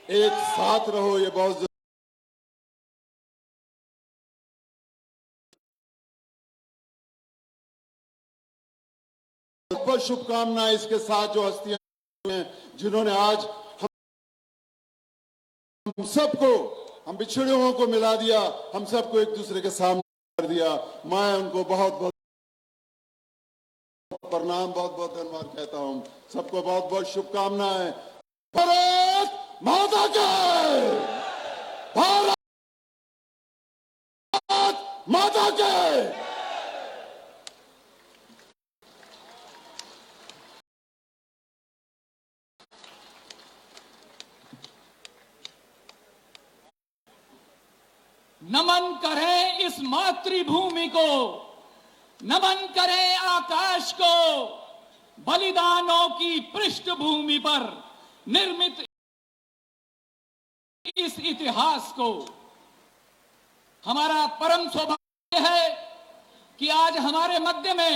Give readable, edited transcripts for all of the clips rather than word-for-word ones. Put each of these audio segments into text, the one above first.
एक साथ रहो, ये बहुत जरूरी। बहुत शुभकामनाएं इसके साथ जो हस्तियां हैं, जिन्होंने आज हम सबको, हम बिछड़े हुओं को मिला दिया, हम सबको एक दूसरे के सामने कर दिया। मैं उनको बहुत बहुत प्रणाम, बहुत बहुत धन्यवाद कहता हूं। सबको बहुत बहुत शुभकामनाएं। भारत माता की, भारत माता की। नमन करें इस मातृभूमि को, नमन करें आकाश को, बलिदानों की पृष्ठभूमि पर निर्मित इस इतिहास को। हमारा परम सौभाग्य है कि आज हमारे मध्य में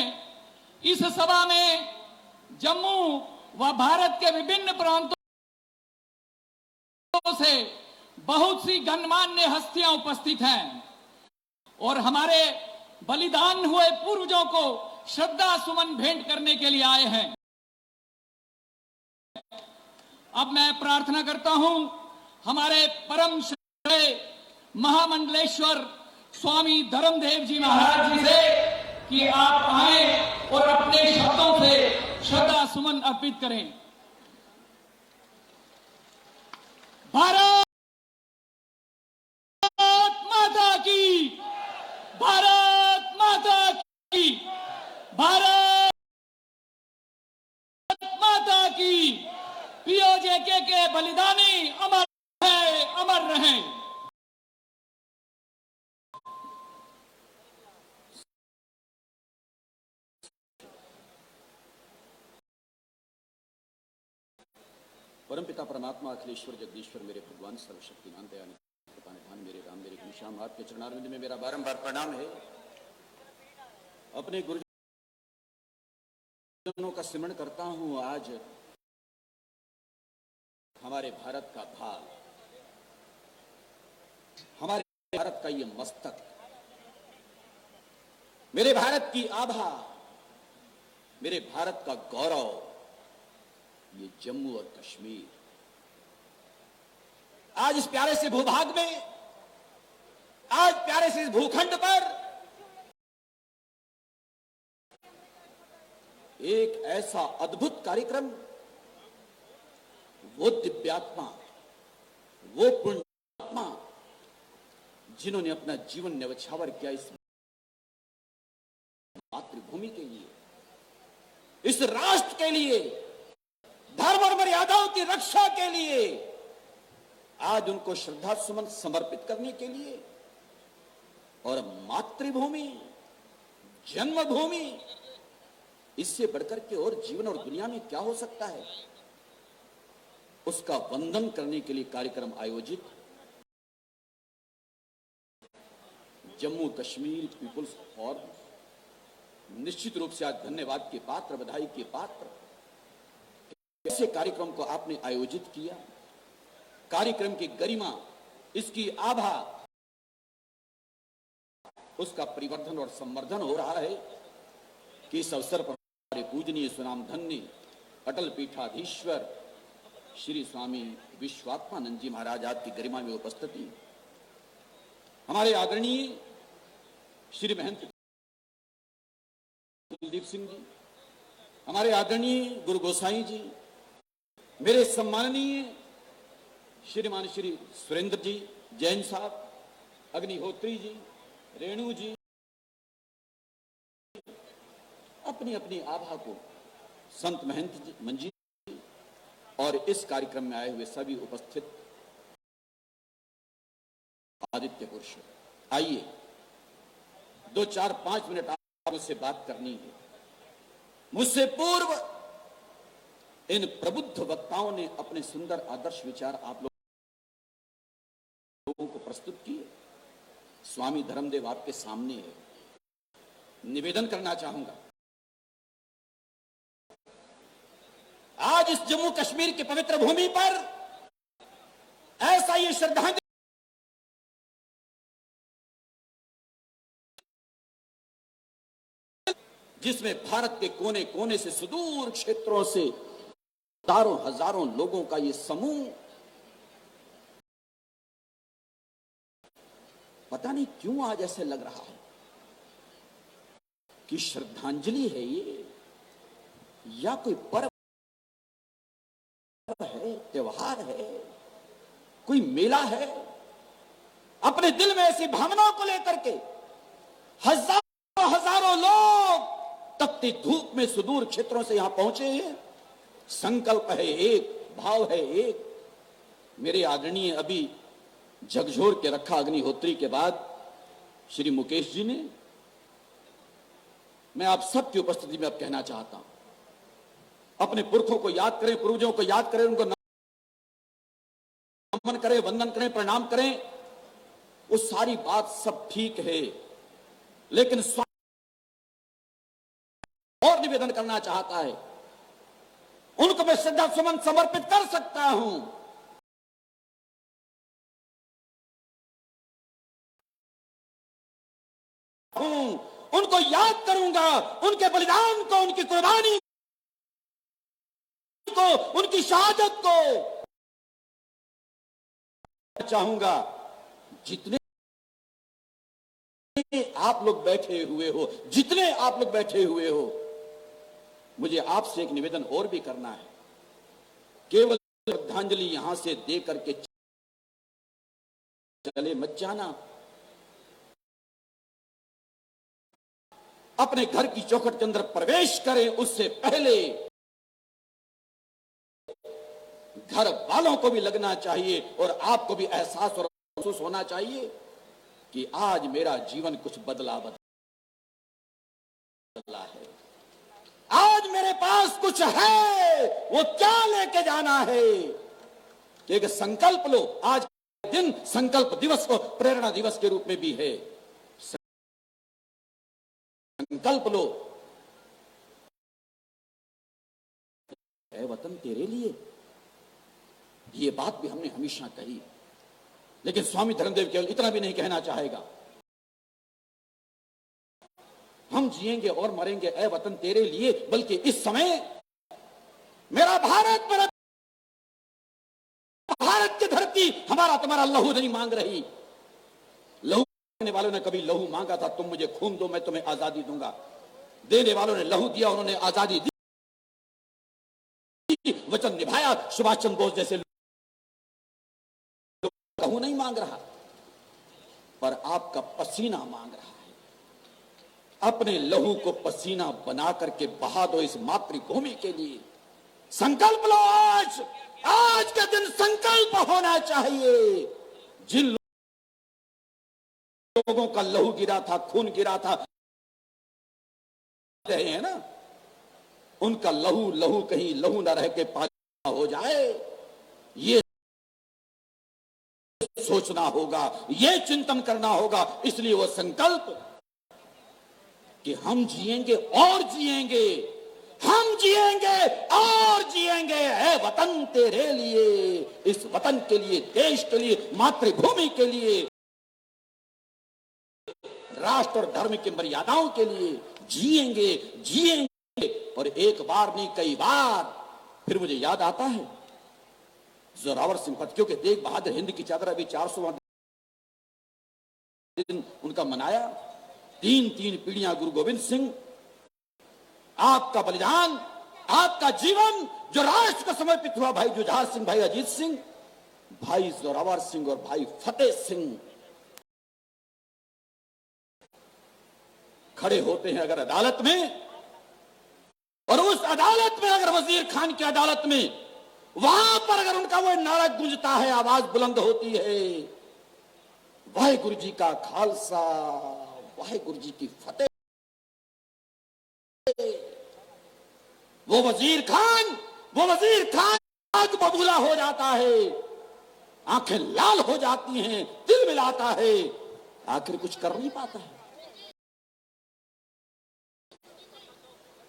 इस सभा में जम्मू व भारत के विभिन्न प्रांतों से बहुत सी गणमान्य हस्तियां उपस्थित हैं और हमारे बलिदान हुए पूर्वजों को श्रद्धा सुमन भेंट करने के लिए आए हैं। अब मैं प्रार्थना करता हूं हमारे परम श्रद्धेय महामंडलेश्वर स्वामी धर्मदेव जी महाराज जी से कि आप आए और अपने शब्दों से श्रद्धा सुमन अर्पित करें। भारत माता की, भारत माता की, भारत माता की। पीओजेके के बलिदानी अमर है, अमर रहें। परमपिता परमात्मा अखिलेश्वर जगदीश्वर मेरे भगवान सर्वशक्तिमान दयानिधि कृपानिधान मेरे राम मेरे घनश्याम आपके चरणारविंद में मेरा बारंबार प्रणाम है। अपने गुरुजनों का स्मरण करता हूं। आज हमारे भारत का भाग, हमारे भारत का ये मस्तक, मेरे भारत की आभा, मेरे भारत का गौरव, ये जम्मू और कश्मीर आज इस प्यारे से भूभाग में, आज प्यारे से इस भूखंड पर एक ऐसा अद्भुत कार्यक्रम, वो दिव्यात्मा, वो पुण्यात्मा जिन्होंने अपना जीवन न्यौछावर किया इस मातृभूमि के लिए, इस राष्ट्र के लिए, धर्म और मर्यादाओं की रक्षा के लिए, आज उनको श्रद्धा सुमन समर्पित करने के लिए। और मातृभूमि, जन्मभूमि, इससे बढ़कर के और जीवन और दुनिया में क्या हो सकता है, उसका वंदन करने के लिए कार्यक्रम आयोजित जम्मू कश्मीर पीपुल्स फोरम निश्चित रूप से आज धन्यवाद के पात्र, बधाई के पात्र। ऐसे कार्यक्रम को आपने आयोजित किया, कार्यक्रम की गरिमा, इसकी आभा, उसका परिवर्धन और संवर्धन हो रहा है कि इस अवसर पर हमारे पूजनीय सुनाम धन्य अटल पीठाधीश्वर श्री स्वामी विश्वात्मानंद जी महाराज आज की गरिमा में उपस्थिति, हमारे आदरणीय श्री महंत कुलदीप सिंह जी, हमारे आदरणीय गुरु गोसाई जी, मेरे सम्माननीय श्रीमान श्री सुरेंद्र जी जैन साहब, अग्निहोत्री जी, रेणु जी, अपनी अपनी आभा को संत महंत जी, मंजी और इस कार्यक्रम में आए हुए सभी उपस्थित आदित्य पुरुष, आइए 2, 4, 5 मिनट मुझसे बात करनी है। मुझसे पूर्व इन प्रबुद्ध वक्ताओं ने अपने सुंदर आदर्श विचार आप लोगों को प्रस्तुत किए। स्वामी धर्मदेव आपके सामने है। निवेदन करना चाहूंगा, आज इस जम्मू कश्मीर की पवित्र भूमि पर ये श्रद्धांजलि जिसमें भारत के कोने कोने से सुदूर क्षेत्रों से हजारों हजारों लोगों का ये समूह, पता नहीं क्यों आज ऐसे लग रहा है कि श्रद्धांजलि है ये या कोई पर्व है, त्योहार है, कोई मेला है। अपने दिल में ऐसी भावनाओं को लेकर के हजारों हजारों लोग तपती धूप में सुदूर क्षेत्रों से यहां पहुंचे हैं। संकल्प है एक, भाव है एक। मेरे आदरणीय अभी झकझोर के रखा अग्निहोत्री के बाद श्री मुकेश जी ने, मैं आप सबकी उपस्थिति में अब कहना चाहता हूं, अपने पुरखों को याद करें, पूर्वजों को याद करें, उनको नमन करें, वंदन करें, प्रणाम करें। वो सारी बात सब ठीक है, लेकिन और निवेदन करना चाहता है, उनको मैं श्रद्धा सुमन समर्पित कर सकता हूं। उनको याद करूंगा, उनके बलिदान को, उनकी कुर्बानी को, उनकी शहादत को चाहूंगा। जितने आप लोग बैठे हुए हो, जितने आप लोग बैठे हुए हो, मुझे आपसे एक निवेदन और भी करना है। केवल श्रद्धांजलि यहां से दे करके चले मत जाना। अपने घर की चौखट के अंदर प्रवेश करें उससे पहले घर वालों को भी लगना चाहिए और आपको भी एहसास और महसूस होना चाहिए कि आज मेरा जीवन कुछ बदला है, आज मेरे पास कुछ है। वो क्या लेके जाना है? एक संकल्प लो। आज दिन संकल्प दिवस को प्रेरणा दिवस के रूप में भी है। संकल्प लो, ऐ वतन तेरे लिए। ये बात भी हमने हमेशा कही, लेकिन स्वामी धर्मदेव केवल इतना भी नहीं कहना चाहेगा। हम जिएंगे और मरेंगे ऐ वतन तेरे लिए, बल्कि इस समय मेरा भारत, मेरा भारत की धरती हमारा तुम्हारा लहू नहीं मांग रही। लहू देने वालों ने कभी लहू मांगा था, तुम मुझे खून दो मैं तुम्हें आजादी दूंगा। देने वालों ने लहू दिया, उन्होंने आजादी दी, वचन निभाया। सुभाष चंद्र बोस जैसे लहू नहीं मांग रहा, पर आपका पसीना मांग रहा है। अपने लहू को पसीना बना करके बहा दो इस मातृभूमि के लिए। संकल्प लो। आज के दिन संकल्प होना चाहिए। जिन लोगों का लहू गिरा था, खून गिरा था, रहे हैं ना, उनका लहू लहू कहीं लहू ना रह के पानी हो जाए, ये सोचना होगा, ये चिंतन करना होगा। इसलिए वो संकल्प कि हम जिएंगे और जिएंगे, हम जिएंगे और जिएंगे है वतन तेरे लिए, इस वतन के लिए, देश के लिए, मातृभूमि के लिए, राष्ट्र और धर्म की मर्यादाओं के लिए जिएंगे जिएंगे। और एक बार नहीं कई बार। फिर मुझे याद आता है जोरावर सिंह पत्तियों के तेग बहादुर हिंद की चादर अभी 400वां दिन उनका मनाया। 3 पीढ़ियां गुरु गोविंद सिंह, आपका बलिदान, आपका जीवन जो राष्ट्र को समर्पित हुआ। भाई जुझार सिंह, भाई अजीत सिंह, भाई जोरावर सिंह और भाई फतेह सिंह खड़े होते हैं अगर अदालत में, और उस अदालत में अगर वजीर खान की अदालत में वहां पर अगर उनका वो नारा गूंजता है, आवाज बुलंद होती है, वाहेगुरु जी का खालसा, वाहेगुरु जी की फतेह, वो वजीर खान आग बबूला हो जाता है, आंखें लाल हो जाती हैं, दिल मिलाता है, आखिर कुछ कर नहीं पाता है।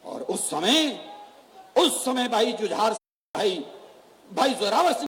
और उस समय भाई जुझार, भाई जोरावर सिंह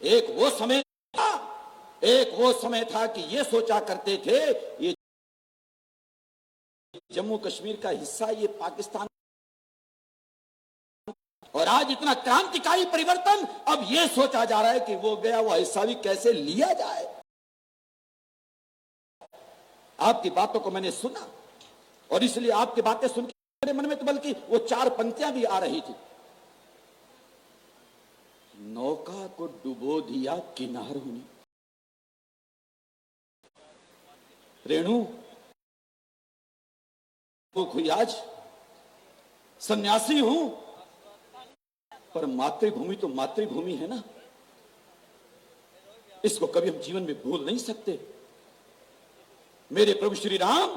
एक वो समय था, एक वो समय था कि ये सोचा करते थे ये जम्मू कश्मीर का हिस्सा, ये पाकिस्तान। और आज इतना क्रांतिकारी परिवर्तन, अब ये सोचा जा रहा है कि वो गया हुआ हिस्सा भी कैसे लिया जाए। आपकी बातों को मैंने सुना और इसलिए आपकी बातें सुन के मेरे मन में तो बल्कि वो 4 पंक्तियां भी आ रही थी। नौका को डुबो दिया किनारों ने। रेणु हुई आज, सन्यासी हूं, पर मातृभूमि तो मातृभूमि है ना, इसको कभी हम जीवन में भूल नहीं सकते। मेरे प्रभु श्री राम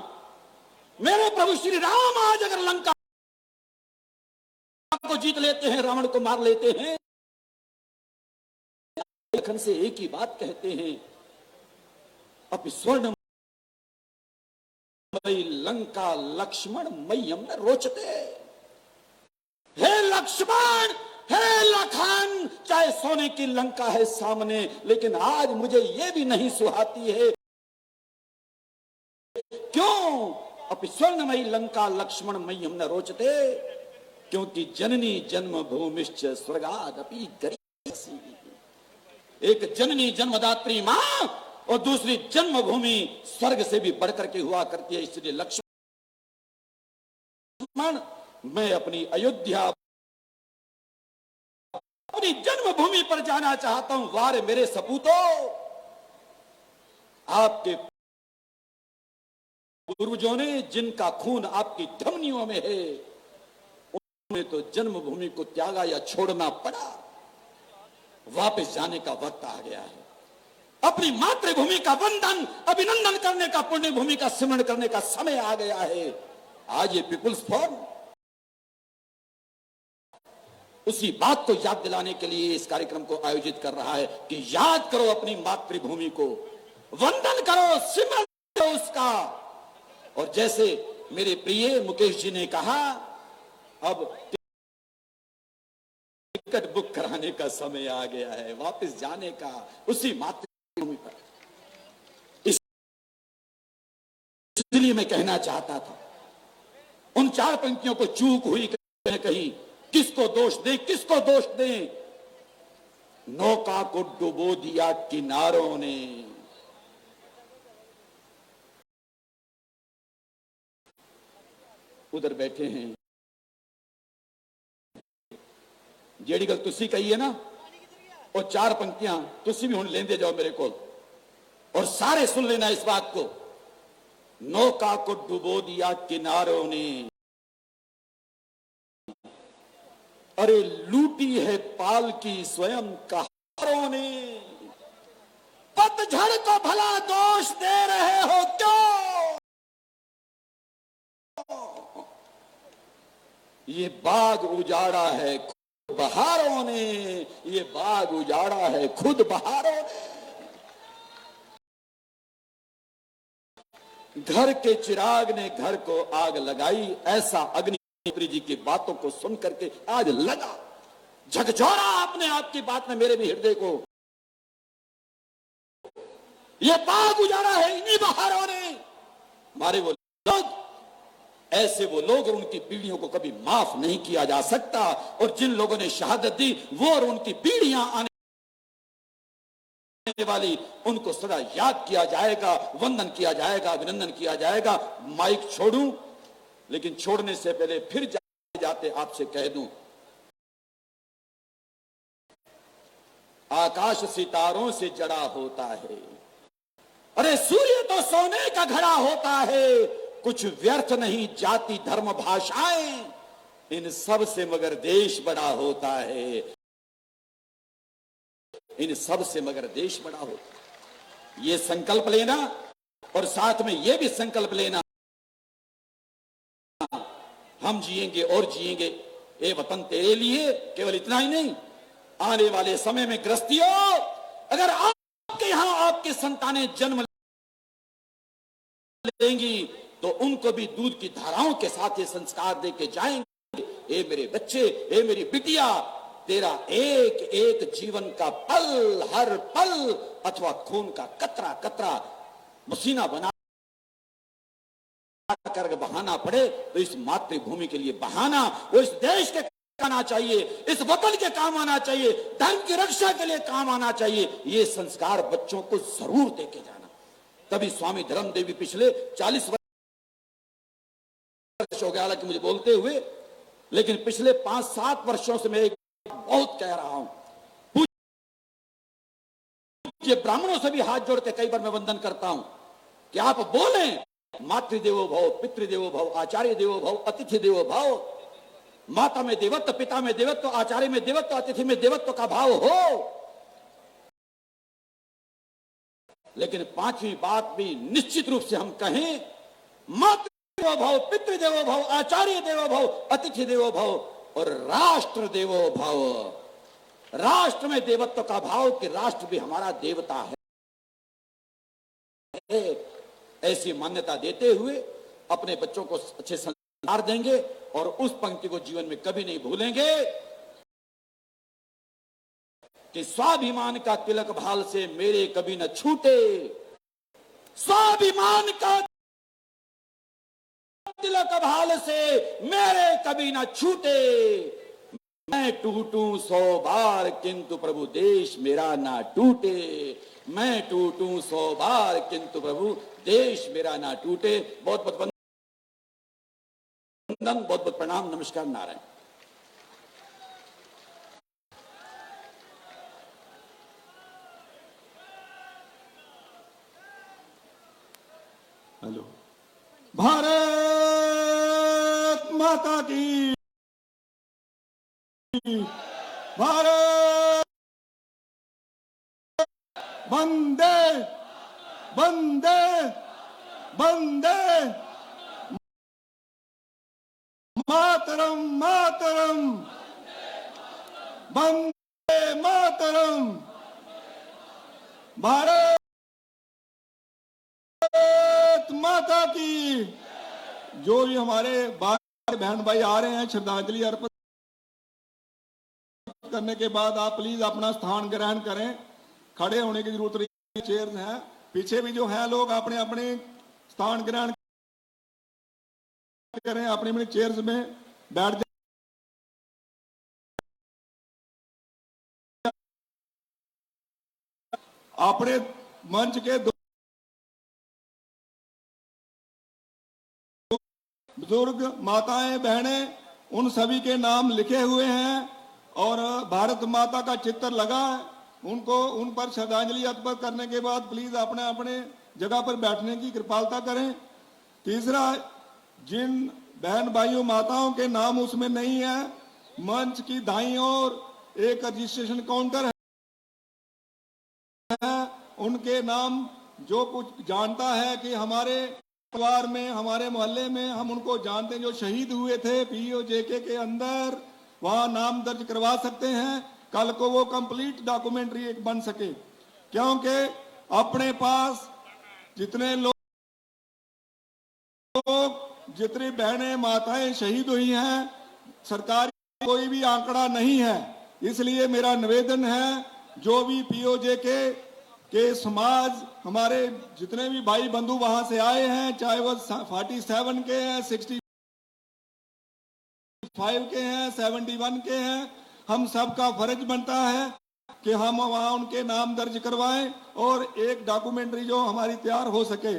आज अगर लंका को जीत लेते हैं, रावण को मार लेते हैं, लेखन से एक ही बात कहते हैं, अब स्वर्ण लंका लक्ष्मण मय्यम न रोचते। हे लक्ष्मण, हे लखन, चाहे सोने की लंका है सामने, लेकिन आज मुझे यह भी नहीं सुहाती है। क्यों? अपि स्वर्णमयी लंका लक्ष्मण मय्यम न रोचते, क्योंकि जननी जन्म भूमिश्च स्वर्गादपि गरीयसी। एक जननी जन्मदात्री मां और दूसरी जन्मभूमि स्वर्ग से भी बढ़कर के हुआ करती है। इसलिए लक्ष्मण, मैं अपनी अयोध्या, अपनी जन्मभूमि पर जाना चाहता हूं। वारे मेरे सपूतों, आपके पूर्वजों ने, जिनका खून आपकी धमनियों में है, उन्होंने तो जन्मभूमि को त्यागा या छोड़ना पड़ा। वापस जाने का वक्त आ गया है। अपनी मातृभूमि का वंदन, अभिनंदन करने का, पुण्य भूमि का स्मरण करने का समय आ गया है। आज ये पीपुल्स फोरम उसी बात को याद दिलाने के लिए इस कार्यक्रम को आयोजित कर रहा है कि याद करो अपनी मातृभूमि को, वंदन करो, स्मरण करो उसका। और जैसे मेरे प्रिय मुकेश जी ने कहा, अब टिकट बुक कराने का समय आ गया है, वापस जाने का उसी मातृभूमि पर। इसलिए मैं कहना चाहता था, उन 4 पंक्तियों को चूक हुई कहीं, किसको दोष दें, किसको दोष दें? नौका को डुबो दिया किनारों ने। उधर बैठे हैं, जेड़ी गल तुसी कही है ना, और 4 पंक्तियां तुसी भी हुण लेंदे जाओ मेरे को, और सारे सुन लेना इस बात को। नौका को डुबो दिया किनारों ने, अरे लूटी है पाल की स्वयं कहारों ने। पतझड़ को भला दोष दे रहे हो क्यों? ये बाग उजाड़ा है खुद बहारों ने, ये बाग उजाड़ा है खुद बहारों ने। घर के चिराग ने घर को आग लगाई, ऐसा अग्निहोत्री जी की बातों को सुन करके आज लगा झकझोरा अपने आप की बात में मेरे भी हृदय को। ये बाग उजाड़ा है इन्हीं बहारों ने। हमारे वो लोग, ऐसे वो लोग और उनकी पीढ़ियों को कभी माफ नहीं किया जा सकता। और जिन लोगों ने शहादत दी, वो और उनकी पीढ़ियां आने वाली, उनको सदा याद किया जाएगा, वंदन किया जाएगा, अभिनंदन किया जाएगा। माइक छोड़ूं, लेकिन छोड़ने से पहले फिर जाते आपसे कह दूं, आकाश सितारों से जड़ा होता है, अरे सूर्य तो सोने का घड़ा होता है। कुछ व्यर्थ नहीं जाति धर्म भाषाएं, इन सब से मगर देश बड़ा होता है, इन सब से मगर देश बड़ा होता है। ये संकल्प लेना और साथ में ये भी संकल्प लेना, हम जिएंगे और जिएंगे ए वतन तेरे लिए। केवल इतना ही नहीं, आने वाले समय में गृहस्थियों, अगर आपके यहां आपके संतानें जन्म लेंगी तो उनको भी दूध की धाराओं के साथ ये संस्कार दे के जाएंगे, ए मेरे बच्चे, ए मेरी बिटिया, तेरा एक एक जीवन का पल, हर पल अथवा खून का कतरा कतरा मसीना बना कर बहाना पड़े तो इस मातृभूमि के लिए बहाना, वो इस देश के आना चाहिए, इस वतन के काम आना चाहिए, धर्म की रक्षा के लिए काम आना चाहिए। ये संस्कार बच्चों को जरूर देके जाना। तभी स्वामी धर्मदेव पिछले 40 वर्ष हो गया हालांकि मुझे बोलते हुए, लेकिन पिछले 5-7 वर्षों से मैं एक बहुत कह रहा हूं, पूज्य ब्राह्मणों से भी हाथ जोड़ के कई बार मैं वंदन करता हूं कि आप बोलें मातृदेवो भव, पितृदेवो भव, आचार्य देवो भव, अतिथि देवो भव। माता में देवत्व, पिता में देवत्व, आचार्य में देवत्व, अतिथि में देवत्व का भाव हो। लेकिन पांचवी बात भी निश्चित रूप से हम कहें, मातृदेवो भव, पितृदेवो भव, आचार्य देवो भव, अतिथि देवो भव और राष्ट्र देवो भव। राष्ट्र में देवत्व का भाव कि राष्ट्र भी हमारा देवता है, ऐसी मान्यता देते हुए अपने बच्चों को अच्छे संस्कार देंगे और उस पंक्ति को जीवन में कभी नहीं भूलेंगे कि स्वाभिमान का तिलक भाल से मेरे कभी न छूटे, स्वाभिमान का तिलक भाल से मेरे कभी न छूटे। मैं टूटूं 100 बार किंतु प्रभु देश मेरा ना टूटे, मैं टूटूं 100 बार किंतु प्रभु देश मेरा ना टूटे। बहुत बहुत वंदन, बहुत बहुत प्रणाम, नमस्कार, नारायण। हेलो। भारत माता की, भारत वंदे वंदे वंदे मातरम मातरम वंदे मातरम। भारत माता की। जो भी हमारे बहन भाई आ रहे हैं श्रद्धांजलि अर्पित करने के बाद आप प्लीज अपना स्थान ग्रहण करें। खड़े होने की जरूरत नहीं, चेयर्स हैं पीछे भी जो है, लोग अपने अपने स्थान ग्रहण करें, अपने अपने चेयर्स में बैठ जाए। अपने मंच के बुजुर्ग माताएं बहनें उन सभी के नाम लिखे हुए हैं और भारत माता का चित्र लगा है। उनको उन पर श्रद्धांजलि अर्पित करने के बाद प्लीज अपने अपने जगह पर बैठने की कृपालता करें। तीसरा, जिन बहन भाइयों माताओं के नाम उसमें नहीं है, मंच की दाईं ओर एक रजिस्ट्रेशन काउंटर है, उनके नाम जो कुछ जानता है कि हमारे परिवार में, हमारे मोहल्ले में हम उनको जानते हैं, जो शहीद हुए थे पीओजेके के अंदर, वहां नाम दर्ज करवा सकते हैं। कल को वो कंप्लीट डॉक्यूमेंट्री एक बन सके, क्योंकि अपने पास जितने लोग, जितनी बहनें माताएं शहीद हुई हैं, सरकारी कोई भी आंकड़ा नहीं है। इसलिए मेरा निवेदन है, जो भी पीओजेके के समाज, हमारे जितने भी भाई बंधु वहां से आए हैं, चाहे वो 47 के हैं, 65 के हैं, 71 के हैं, हम सबका फर्ज बनता है कि हम वहां उनके नाम दर्ज करवाएं और एक डॉक्यूमेंट्री जो हमारी तैयार हो सके,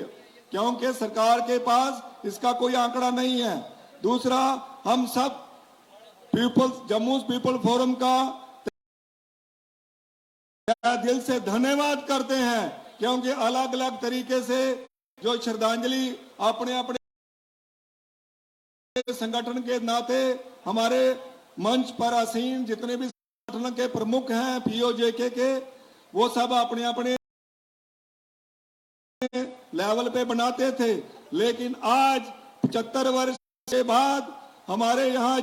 क्योंकि सरकार के पास इसका कोई आंकड़ा नहीं है। दूसरा, हम सब जम्मू पीपल फोरम का दिल से धन्यवाद करते हैं, क्योंकि अलग अलग तरीके से जो श्रद्धांजलि अपने अपने संगठन के नाते हमारे मंच पर आसीन जितने भी संगठन के प्रमुख हैं पीओजेके के, वो सब अपने अपने लेवल पे बनाते थे। लेकिन आज 75 वर्ष के बाद हमारे यहाँ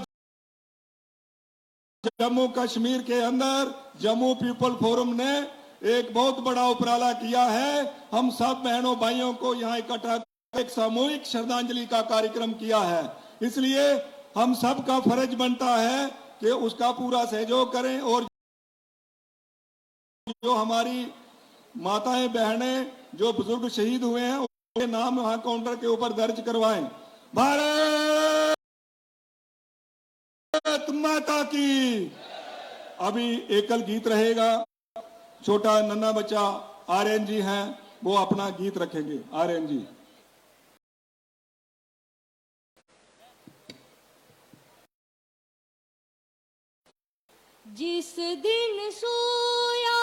जम्मू कश्मीर के अंदर जम्मू पीपल फोरम ने एक बहुत बड़ा उपराला किया है। हम सब बहनों भाइयों को यहाँ इकट्ठा एक सामूहिक श्रद्धांजलि का कार्यक्रम किया है। इसलिए हम सब का फर्ज बनता है कि उसका पूरा सहयोग करें और जो हमारी माताएं बहनें जो बुजुर्ग शहीद हुए हैं उनके नाम वहां काउंटर के ऊपर दर्ज करवाएं। भारत माता की। अभी एकल गीत रहेगा, छोटा नन्हा बच्चा आर्यन जी हैं, वो अपना गीत रखेंगे। आर्यन जी। जिस दिन सोया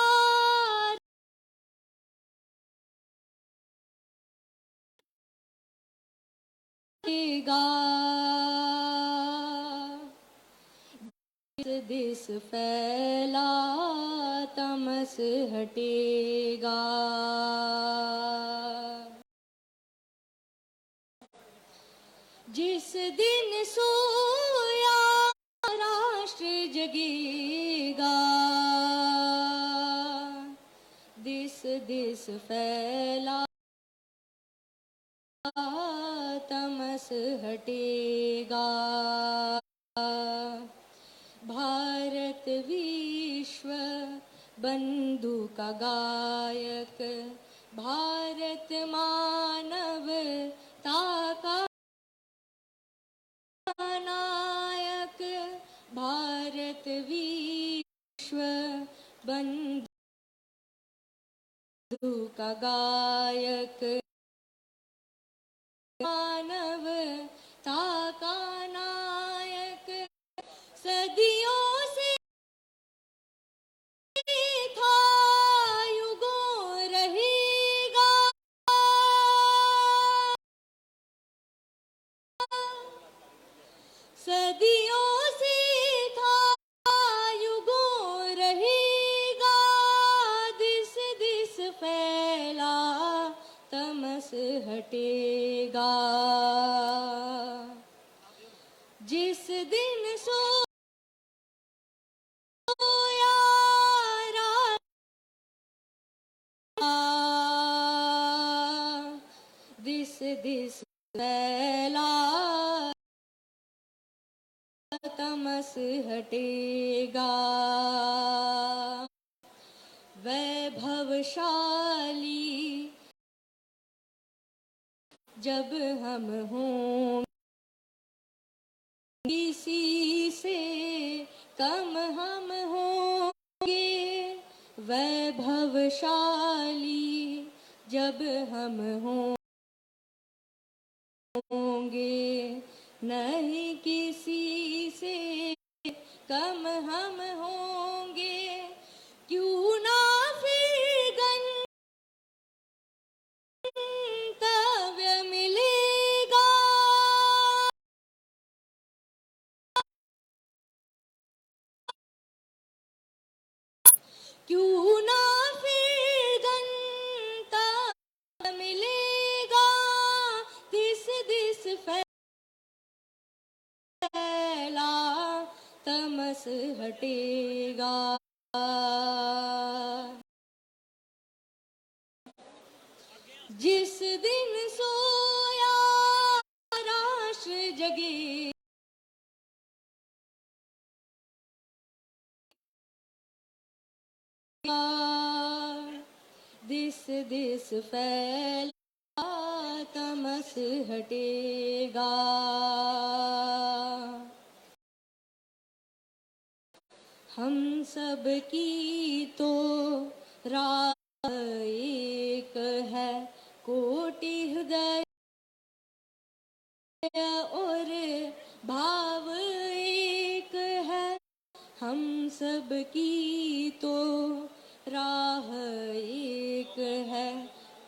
जिस दिस फैला तमस हटेगा। जिस दिन सोया राष्ट्र जगेगा, दिस दिस फैला तमस हटेगा। भारत विश्व बंधु का गायक, भारत मानवता का नायक, भारत विश्व बंधु का गायक, मानवता का नायक, सदियों से था युगों रहेगा। सदियों से था युगों रहेगा। दिस दिस फैला तमस हटेगा। जिस दिन सोया दिस दिस फैला तमस हटेगा। वैभवशाली जब हम हों, किसी से कम हम होंगे। वैभवशाली जब हम होंगे, नहीं किसी से कम हम होंगे। क्यों ना फिर गंतव्य मिलेगा। क्यों ना फिर गंतव्य मिलेगा। दिस दिस फैला तमस हटेगा। जिस दिन सोया राष्ट्र जगेगा, दिस दिस फैला तमस हटेगा। हम सब की तो राह एक है, कोटि हृदय और भाव एक है। हम सब की तो राह एक है,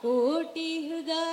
कोटि हृदय